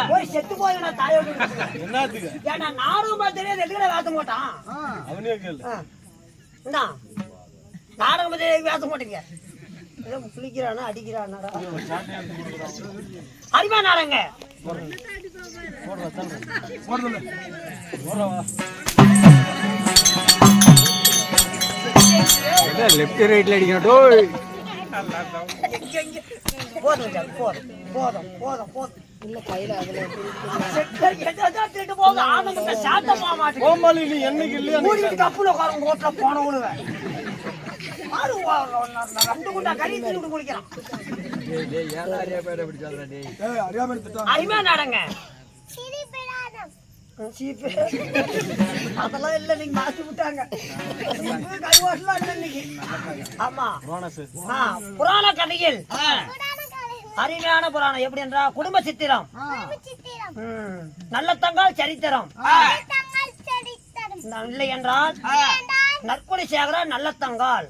போய் செத்து போய் தாயோடு ஏன்னா நானும் தெரியாது எதுக்கட வேச மாட்டான் நாடகம் வேச மாட்டீங்க புளிக்கிறானா அடிக்கிறானா அரிமா நாடங்க லெஃப்ட் ரைட்ல அடிக்கணும் போதும் போதும் போதும் போதும் இல்ல கையில அதுல கப்புல ரோட்ல போனவனுவேன் அருமையா நாடங்க அதெல்லாம் இல்ல நீங்க மாத்தி விட்டாங்க ஆமா புராண கதையில் அருமையான புராணம் எப்படி என்றா குடும்ப சித்திரம் நல்ல தங்கால் சரித்திரம் இல்லை என்றால் நற்கொடை சேகரா நல்ல தங்கால்